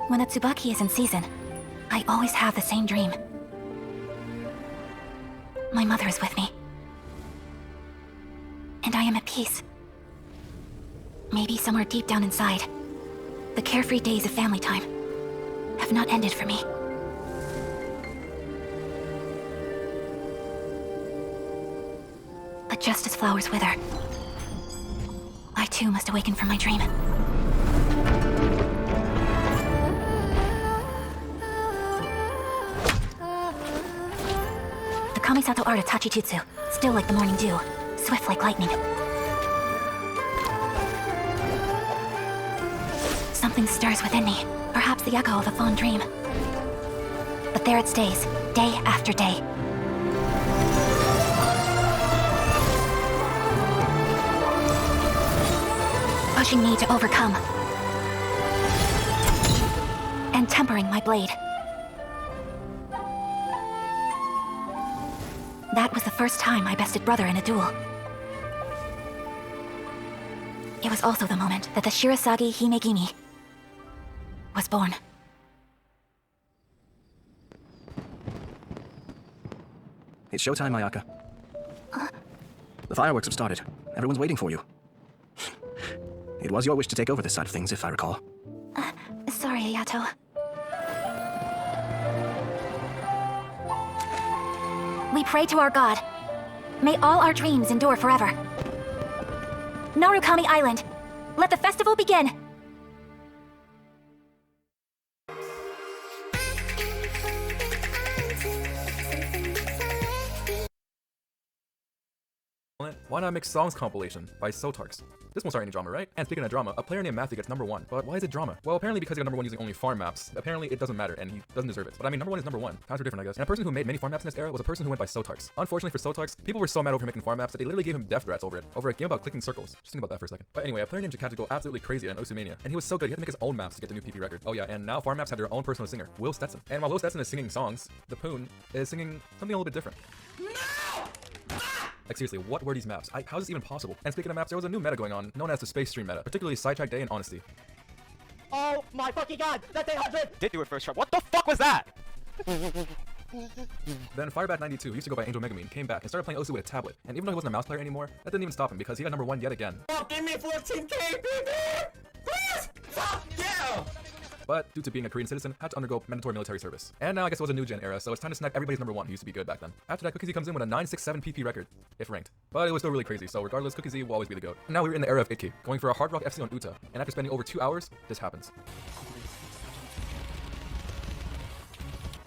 When the Tsubaki is in season, I always have the same dream. My mother is with me. And I am at peace. Maybe somewhere deep down inside, the carefree days of family time have not ended for me. But just as flowers wither, I too must awaken from my dream. The Kamisato art of Tachijutsu, still like the morning dew, swift like lightning. Something stirs within me, perhaps the echo of a fond dream. But there it stays, day after day. Pushing me to overcome. And tempering my blade. That was the first time I bested brother in a duel. It was also the moment that the Shirasagi Himegimi was born. It's showtime, Ayaka. The fireworks have started. Everyone's waiting for you. It was your wish to take over this side of things, if I recall. Sorry, Ayato. We pray to our god. May all our dreams endure forever. Narukami Island, let the festival begin! Why not make songs compilation by Sotarks? This won't start any drama, right? And speaking of drama, a player named Matthew gets #1. But why is it drama? Well, apparently because he got #1 using only farm maps. Apparently it doesn't matter, and he doesn't deserve it. But I mean, #1 is #1. Times are different, I guess. And a person who made many farm maps in this era was a person who went by Sotarks. Unfortunately for Sotarks, people were so mad over making farm maps that they literally gave him death threats over it. Over a game about clicking circles. Just think about that for a second. But anyway, a player named Jakaji go absolutely crazy in Osumania. And he was so good, he had to make his own maps to get the new PP record. Oh yeah, and now farm maps have their own personal singer, Will Stetson. And while Will Stetson is singing songs, the Poon is singing something a little bit different. Like seriously, what were these maps? How is this even possible? And speaking of maps, there was a new meta going on, known as the Space Stream meta, particularly Sidetrack Day and Honesty. Oh my fucking god! That's 800! Did do it first try. What the fuck was that? Then Firebat 92 used to go by Angel Megamine, came back and started playing Osu with a tablet. And even though he wasn't a mouse player anymore, that didn't even stop him because he got #1 yet again. Oh, give me 14k, baby! Please! Fuck yeah! But due to being a Korean citizen, had to undergo mandatory military service. And now I guess it was a new gen era, so it's time to snap everybody's #1 who used to be good back then. After that, Cookie Z comes in with a 967 PP record, if ranked. But it was still really crazy, so regardless, Cookie Z will always be the GOAT. And now we're in the era of Ikki, going for a Hard Rock FC on Uta, and after spending over 2 hours, this happens.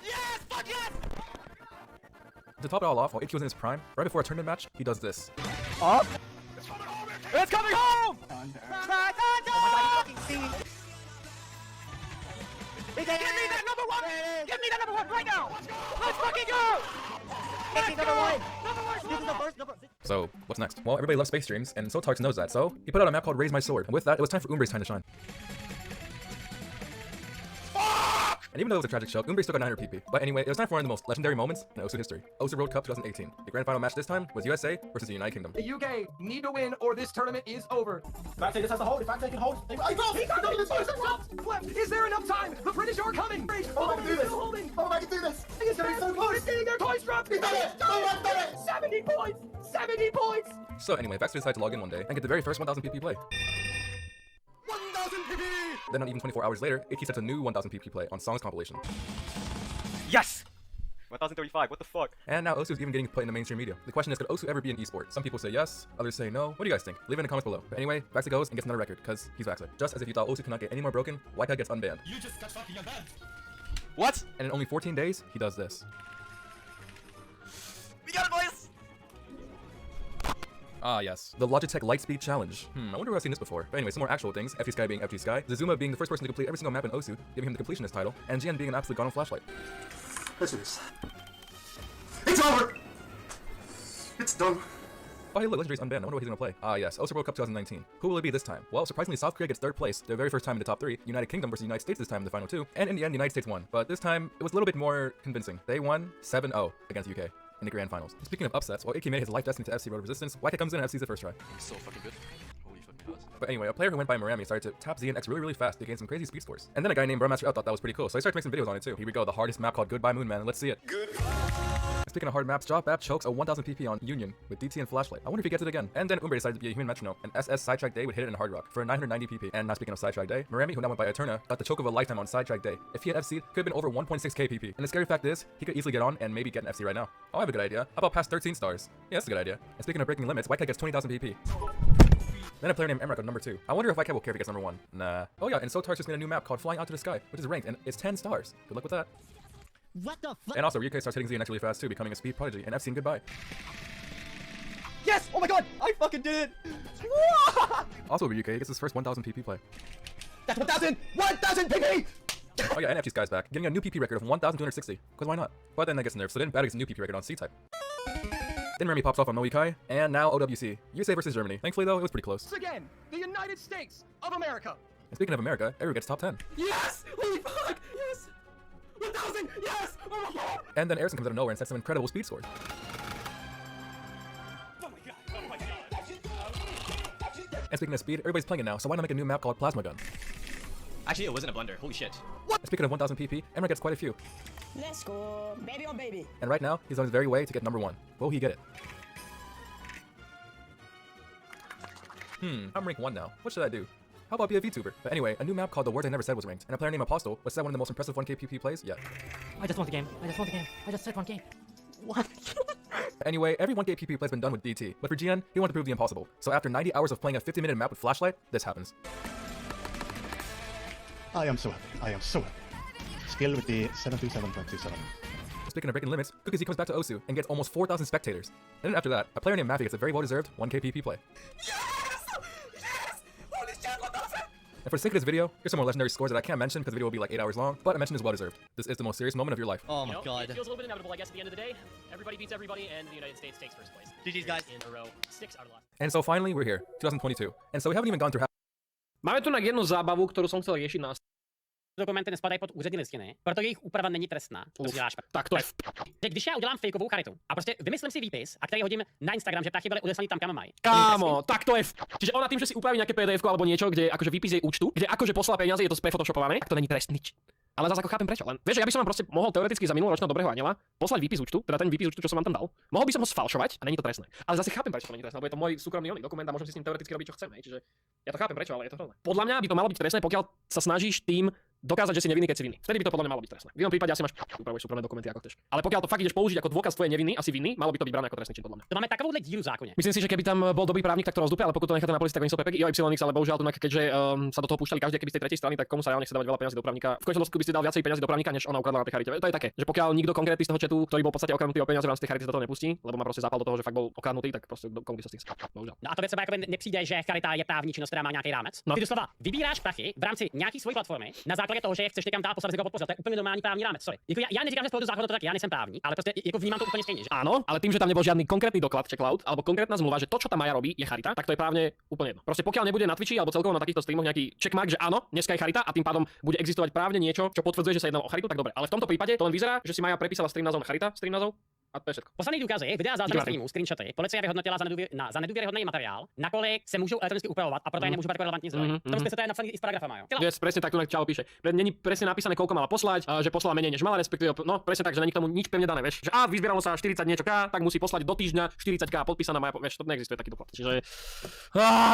Yes! Fuck yes! To top it all off, while Ikki was in his prime, right before a tournament match, he does this. Up! It's coming home! Give me that #1! Give me that #1 right now! Let's fucking go! Give me #1! This is the first number. So, what's next? Well, everybody loves space streams, and Sotarks knows that, so he put out a map called Raise My Sword. And with that, it was time for Umbre's time to shine. And even though it was a tragic show, Umbre still got 900 PP. But anyway, it was time for one of the most legendary moments in Osu history. Osu World Cup 2018. The grand final match this time was USA versus the United Kingdom. The UK need to win or this tournament is over. If I take this as a hold, if I take it hold, I go! He got left! Is there enough time? The British are coming! Oh, I can do this! Oh, I can do this! It's gonna be so close! It's getting their toys dropped! He done it! Oh, I done it! 70 points! 70 points! So anyway, Baxter decided to log in one day and get the very first 1000 PP play. 1000 PP! Then not even 24 hours later, Ikki sets a new 1000 PP play on Songs compilation. Yes! 1035, what the fuck? And now Osu is even getting put in the mainstream media. The question is, could Osu ever be an esport? Some people say yes, others say no. What do you guys think? Leave it in the comments below. But anyway, Baxter goes and gets another record, because he's Baxter. Just as if you thought Osu cannot get any more broken, Waika gets unbanned. You just got fucking unbanned! What? And in only 14 days, he does this. We got it, boys! Ah yes, the Logitech Lightspeed Challenge. I wonder where I've seen this before. But anyway, some more actual things. FT Sky being FT Sky, Zazuma being the first person to complete every single map in Osu, giving him the completionist title, and Jian being an absolute god on flashlight. Listen to this. It's over! It's done. Oh hey look, Legendary's unbanned. I wonder what he's gonna play. Ah yes, Osu World Cup 2019. Who will it be this time? Well, surprisingly, South Korea gets 3rd place, their very first time in the top 3. United Kingdom versus United States this time in the final 2. And in the end, the United States won. But this time, it was a little bit more convincing. They won 7-0 against UK in the grand finals. Speaking of upsets, while Ikki made his life destiny to FC Road of Resistance, Waika comes in and FC's the first try. So fucking good. Holy fucking balls. But anyway, a player who went by Morami started to tap Z and X really fast to gain some crazy speed scores. And then a guy named Brandmaster L thought that was pretty cool, so he started making some videos on it too. Here we go, the hardest map called Goodbye Moon Man. Let's see it. Speaking of hard maps, Jaw Bap chokes a 1000 PP on Union with DT and Flashlight. I wonder if he gets it again. And then Umbre decided to be a human metronome, and SS Sidetrack Day would hit it in Hard Rock for 990 PP. And now speaking of Sidetrack Day, Morami, who now went by Eterna, got the choke of a lifetime on Sidetrack Day. If he had FC'd, could have been over 1.6k PP. And the scary fact is, he could easily get on and maybe get an FC right now. Oh, I have a good idea. How about past 13 stars? Yeah, that's a good idea. And speaking of breaking limits, White Cat gets 20,000 PP. Then a player named Emrak got number 2. I wonder if White Cat will care if he gets number 1. Nah. Oh yeah, and Sotarks just made a new map called Flying Out to the Sky, which is ranked, and it's 10 stars. Good luck with that. What the fuck? And also, Ryukai starts hitting Z and X really fast too, becoming a speed prodigy, and FC'ing goodbye. Yes! Oh my god! I fucking did it! Also, Ryukai gets his first 1000 PP play. That's 1,000! 1,000 PP! Oh yeah, and FG's guy's back, getting a new PP record of 1,260. Because why not? But then that gets nerfed, so then Bad gets a new PP record on C-type. Then Remy pops off on Moikai, and now OWC. USA versus Germany. Thankfully though, it was pretty close. Once again, the United States of America. And speaking of America, Eru gets top 10. Yes! Holy fuck! Yes! 1,000! Yes! Oh my god! And then Erison comes out of nowhere and sets some incredible speed scores. And speaking of speed, everybody's playing it now, so why not make a new map called Plasma Gun? Actually, it wasn't a blunder. Holy shit. And speaking of 1000 PP, Emra gets quite a few. Let's go, baby on baby. And right now, he's on his very way to get number 1. Will he get it? I'm rank 1 now. What should I do? How about be a VTuber? But anyway, a new map called The Words I Never Said was ranked, and a player named Apostle was set one of the most impressive 1k PP plays yet. I just want the game. I just want the game. I just said one game. What? Anyway, every 1k PP play's been done with DT, but for GN, he wanted to prove the impossible. So after 90 hours of playing a 50-minute map with Flashlight, this happens. I am so happy. I am so happy. Skill with the 727.27. Speaking of breaking limits, Cookies comes back to Osu and gets almost 4,000 spectators. And then after that, a player named Maffy gets a very well-deserved 1k PP play. Yes! Yes! Holy shit, 1,000! And for the sake of this video, here's some more legendary scores that I can't mention because the video will be like 8 hours long, but I mention is well-deserved. This is the most serious moment of your life. Oh my god. It feels a little bit inevitable, I guess, at the end of the day. Everybody beats everybody, and the United States takes first place. GG's, guys. In a row, 6 out of the last. And so finally, we're here, 2022. And so we haven't even gone through half. Máme tu na jednu zábavu, ktorú som chcel riešiť na Dokumenty nespadají pod úřední listiny, proto jejich úprava není trestná. Tak to je že když já udělám fejkovou charitu a prostě vymyslím si výpis a který hodím na Instagram, že prachy byly odeslaný tam, kam mají. Kámo, tak to je Čiže ona tým, že si upraví nejaké PDF alebo niečo, kde akože výpis jej účtu, kde akože poslala peniaze, je to sprefotoshopované, tak to není trest nič. Ale zase ako chápem prečo. Len vieš, ja by som vám proste mohol teoreticky za minuloročného dobrého aniela poslať výpis účtu, teda ten výpis účtu, čo som vám tam dal. Mohol by som ho sfalšovať a není to trestné. Ale zase chápem prečo to není trestné, lebo je to môj súkromný dokument a môžem si s ním teoreticky robiť čo chcem, hej. Čiže ja to chápem prečo, ale je to hrozné. Podľa mňa by to malo byť trestné, pokiaľ sa snažíš tým dokázať, že si nevinný, keď si vinný. Vtedy by to podľa mňa malo byť trestné. V inom prípade asi máš upravuješ súkromné dokumenty ako chceš. Ale pokiaľ to fakt ideš použiť ako dôkaz tvojej neviny, asi vinný, malo by to byť brané ako trestný čin podľa mňa. To máme takovouhle díru v zákoně. Myslím si, že keby tam bol dobrý právnik, tak to rozdupia, ale pokud to necháte na policii, tak oni sú PPG i YX, ale bohužiaľ tu keďže sa do toho púšťali každý keby z tej tretej strany, tak komu sa reálne chce dávať veľa peňazí do právnika. V konečnom dôsledku by ste dal viacej peňazí do právnika, než ona ukradla na tej charite. To je také, že pokiaľ nikto konkrétny z toho chatu, ktorý bol v podstate okradnutý o peniaze v rámci tej charity, sa do toho nepustí, lebo má proste zápal do toho, že fakt bol okradnutý, tak proste komu by sa s tým bohužiaľ. No a to třeba nepřijde, že charita je právní činnost, která má nějaký rámec. No. Ty doslova vybíráš prachy v rámci nějaký svojí platformy na základě toho, že je chceš někam dál poslat, někoho podpořit. To je úplně normální právní rámec. Sorry. Jako já neříkám, že z pohledu zákona to tak, já nejsem právník, ale prostě jako vnímám to úplně stejně. Že? Áno, ale tým, že tam nebol žiadny konkrétny doklad checkout alebo konkrétna zmluva, že to, čo tam Maja robí, je charita, tak to je právne úplne jedno. Proste pokiaľ nebude na Twitchi alebo celkovo na takýchto streamoch nejaký checkmark, že áno, dneska je charita a tým pádom bude existovať právne niečo, čo potvrdzuje, že sa jednalo o charitu, tak dobre. Ale v tomto prípade to len vyzerá, že si Maja prepísala stream názov na charita, stream názov. A to je všetko. Poslední důkazy, videa záznamy streamů, screenshoty, policie vyhodnotila za nedůvěryhodný materiál, nakolik se můžou elektronicky upravovat a proto je nemůžu brát jako relevantní zdroj. V tom smysle to je napsané i s paragrafama, jo. Yes, presne tak tu na Čalo píše. Není presne napísané, koľko mala poslať, že poslala menej než mala, respektíve no presne tak, že není k tomu nič pevne dané, vieš. Že vyzbieralo sa 40 niečo K, tak musí poslať do týždňa 40K podpísaná Maja, vieš, to neexistuje taký doklad. Čiže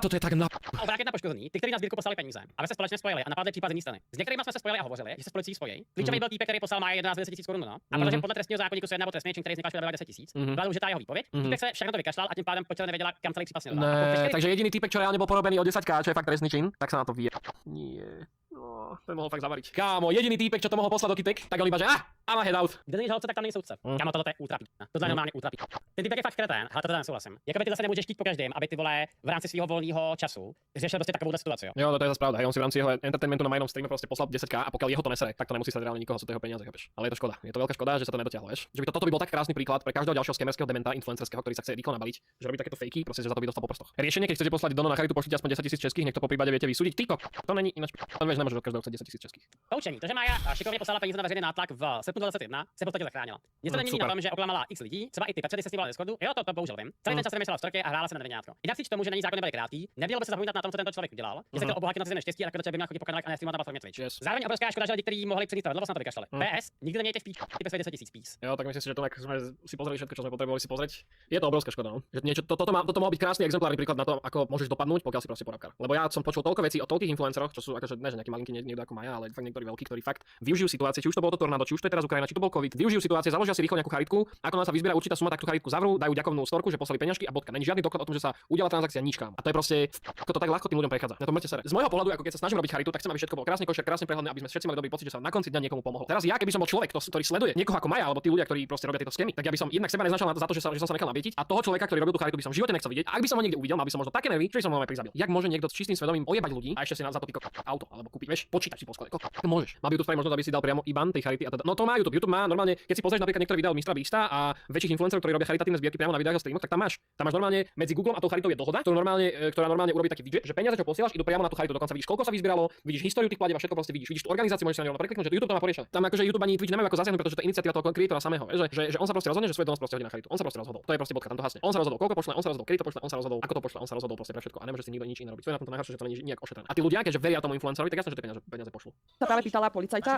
toto je tak na Obrátit na poškozený, ty, kteří na sbírku poslali peníze, a vy se společně spojili a napadli případ z jiné strany. S některými jsme se spojili a hovořili, že se s policií spojí. Klíčový byl týpek, který poslal Maja 11 000 korun, no. A protože podle trestního zákoníku se jedná o trestný čin, který vznikal 10 000, byla užitá jeho výpověď. Týpek se všechno to vykašlal a tím pádem počela nevěděla, kam celý případ směřoval. Takže jediný týpek, čo reálne bol porobený o 10K, čo je fakt trestný čin, tak sa na to vie. Nie. No, ten mohol fakt zavariť. Kámo, jediný týpek, čo to mohol poslať do kytek, tak on iba, že I'm a head out. Kde není žalce, tak tam není soudce. Kámo, tohle je ultra píčna. Tohle je normálně ultra píčna. Ten týpek je fakt kretén, ale to nesouhlasím. Jakoby ty zase nemůžeš chtít po každém, aby ty vole v rámci svého volného času řešil prostě takovou situaci. Jo, no to je zase pravda. Hej, on si v rámci jeho entertainmentu na jednom streame proste poslal 10K a pokiaľ jeho to nesere, tak to nemusí sa reálne nikoho, co to jeho peniaze, chápeš. Ale je to škoda. Je to veľká škoda, že sa to nedotiahlo, vieš. Že by toto by bol tak krásny príklad pre každého ďalšieho skemerského dementa influencerského, ktorý sa chce rýchlo nabaliť, že robí takéto fejky, proste že za to by dostal po prstoch. Riešenie, keď chcete poslať dono na charitu, pošlite aspoň 10 000 českých, nech to po prípade viete vysúdiť. Tyko, to není ináč. Tam vieš, nemôžeš od každého chcieť 10 000 českých. Poučení, to, že Maja šikovně poslala peníze na veřejný nátlak v srpnu minutu 21 se v podstatě zachránila. Něco není na tom, že oklamala x lidí, třeba i ty Petře, se s ní volala na Discordu. Jo, to bohužel vím. Celý ten čas se nemyslela v storky a hrála se na nevináčko. Jinak si tomu, že není zákon nebyl krátký, nemělo by se zapomínat na tom, co tento člověk udělal. Že se chtěl obohatit na cizím neštěstí a nakonec by měl chodit po kanálech a nestreamovat na platformě Twitch. Yes. Zároveň obrovská škoda, že lidi, kteří mohli přinést spravedlnost, na to vykašlali. PS, nikdy nemějte v píči bez 10 000 pís. Jo, tak myslím si, že to tak sme si pozreli všetko, čo sme potrebovali si pozrieť. Je to obrovská škoda, no. Že niečo, toto mohol byť krásny exemplárny príklad na to, ako môžeš dopadnúť, pokiaľ si proste porabkár. Lebo ja som počul toľko vecí o toľkých influenceroch, čo sú akože ne, že nejakí malinkí niekto ako Maja, ale fakt niektorí veľkí, ktorí fakt využijú situácie, či už to bolo to tornádo, či už to je teraz Ukrajina, či to bol COVID, využijú situácie, založia si rýchlo nejakú charitku, ako sa vyzbiera určitá suma, tak tú charitku zavrú, dajú ďakovnú storku, že poslali peňažky a bodka. Není žiadny doklad o tom, že sa udiala transakcia nič kam. A to je proste, ako to tak ľahko tým ľuďom prechádza. Na to mŕte sere. Z môjho pohľadu, ako keď sa snažím robiť charitu, tak chcem, aby všetko bolo krásne košer, krásne prehľadné, aby sme všetci mali dobrý pocit, že sa na konci dňa niekomu pomohlo. Teraz ja, keby som bol človek, ktorý sleduje niekoho ako Maja alebo tí ľudia, ktorí proste robia tieto skémy, tak ja by som jednak seba neznačal za to, že som sa nechal nabietiť a toho človeka, ktorý robil tú charitu, by som v živote nechcel vidieť. A ak by som ho niekde uvidel, mal by som možno také nervy, že by som ho prizabil. Jak môže niekto s čistým svedomím ojebať ľudí a ešte si za to auto alebo kúpiť, vieš, počítač si posklade. Môžeš. Mal by YouTube spraviť možno, aby si dal priamo IBAN tej charity a teda. No to má YouTube. YouTube má normálne, keď si pozrieš napríklad niektoré videá od Mistra Beasta a väčších influencerov, ktorí robia charitatívne zbierky priamo na videách a streamoch, tak tam máš normálne medzi Googlom a tou charitou je dohoda, ktorá normálne urobí taký widget, že peniaze, čo posielaš, idú priamo na tú charitu. Dokonca vidíš, koľko sa vyzbieralo, vidíš históriu tých platieb a všetko proste vidíš tú organizáciu, môžeš sa na ňu prekliknúť, že YouTube to má poriešené. Tam akože YouTube ani Twitch nemajú ako zasiahnuť, pretože to je iniciatíva toho kreatora samého, že on sa proste rozhodne, že svoj dom proste hodí na charitu. On sa proste rozhodol. To je proste bodka, tam to hasne. On sa rozhodol, koľko pošle, on sa rozhodol, kedy to pošle, on sa rozhodol, ako to pošle, on sa rozhodol proste pre všetko a nemôže si nikto nič iné robiť. To je na tom najhoršie, že to nie je nejak ošetrené. A tí ľudia, keďže veria tomu influencerovi, tak jasné, že tie peniaze pošlú. Sa práve pýtala policajta,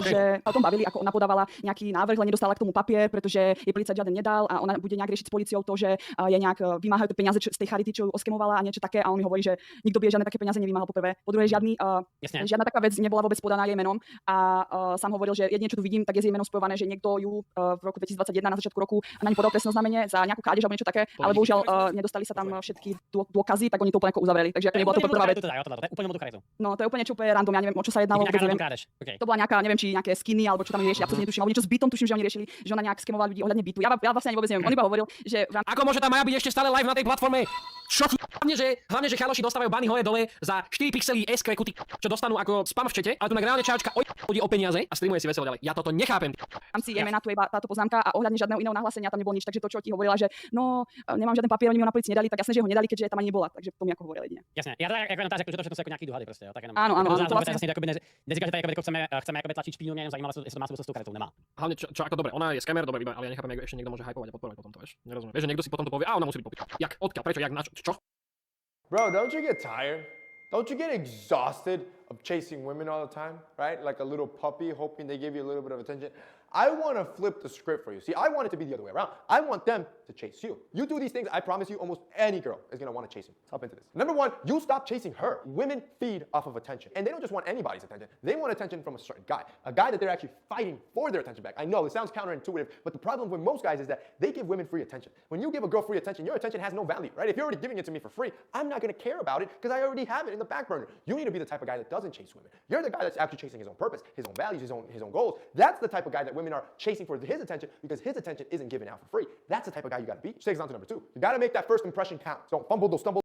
že o tom bavili, ako ona podávala nejaký návrh, len nedostala k tomu papier, pretože jej policajt žiaden nedal a ona bude nejak riešiť s policiou to, že je nejak vymáhajú tie peniaze z tej charity, čo ju oskemovala a niečo také a on mi hovorí, že nikto by žiadne také peniaze nevymáhal po prvé. Po druhé žiadna taká vec nebola vôbec podaná jej menom a sám hovoril, že jedine čo tu vidím, tak je s jej menom spojované, že niekto ju v roku 2021 na začiatku roku na ňu podal trestné oznámenie za nejakú krádež alebo niečo také, ale bohužiaľ nedostali sa tam všetky dôkazy, tak oni to úplne ako uzavreli. Takže ako nebola to prvá vec. No to je úplne čo úplne random, ja neviem, o čo sa jednalo, vôbec neviem. To bola nejaká, neviem, či nejaké skiny alebo čo tam riešili, absolútne netuším, alebo niečo s bytom, tuším, že oni riešili, že ona nejak skemovala ľudí ohľadne bytu. Ja vlastne ani vôbec neviem. On iba hovoril, že ako môže tá Maja byť ešte stále live na tej platforme? Čo hlavne, že chaloši dostávajú bany hore dole za 4 pixely SQ kuty, čo dostanú ako spam v čete, ale tu na reálne čačka ľudí o peniaze a streamuje si veselo ďalej. Ja toto nechápem. Tam si jeme na tu iba táto poznámka a ohľadne žiadneho iného nahlásenia tam nebolo nič, takže to, čo ti hovorila, že no, nemám žiaden papier, oni mi ho na policii nedali, tak jasne, že ho nedali, keďže tam ani nebola, takže to mi ako hovorili jedine. Jasne. Ja teda ako na že to všetko sú ako nejaký dohady proste, jo, tak jenom. Áno, to vlastne neříká, že tady chceme jako tlačiť špínu, neviem, zajímalo sa, jestli to má súvisť s tou karitou, nemá. Hlavne čo ako dobre, ona je skamer, dobre, ale ja nechápem, ako ešte niekto môže hypovať a podporovať potom to, vieš. Nerozumiem. Vieš, že niekto si potom to povie, a ona musí byť popíta. Jak, odkiaľ, prečo, jak, na čo? Bro, don't you get tired? Don't you get exhausted of chasing women all the time, right? Like a little puppy hoping they give you a little bit of attention. I want to flip the script for you. See, I want it to be the other way around. I want them to chase you. You do these things, I promise you, almost any girl is going to want to chase you. Hop into this. Number one, you stop chasing her. Women feed off of attention. And they don't just want anybody's attention. They want attention from a certain guy. A guy that they're actually fighting for their attention back. I know, it sounds counterintuitive, but the problem with most guys is that they give women free attention. When you give a girl free attention, your attention has no value, right? If you're already giving it to me for free, I'm not going to care about it because I already have it in the back burner. You need to be the type of guy that doesn't chase women. You're the guy that's actually chasing his own purpose, his own values, his own goals. That's the type of guy that women are chasing for his attention because his attention isn't given out for free. That's the type of guy you got to be. Which takes us on to number two. You got to make that first impression count. So fumble, those stumble.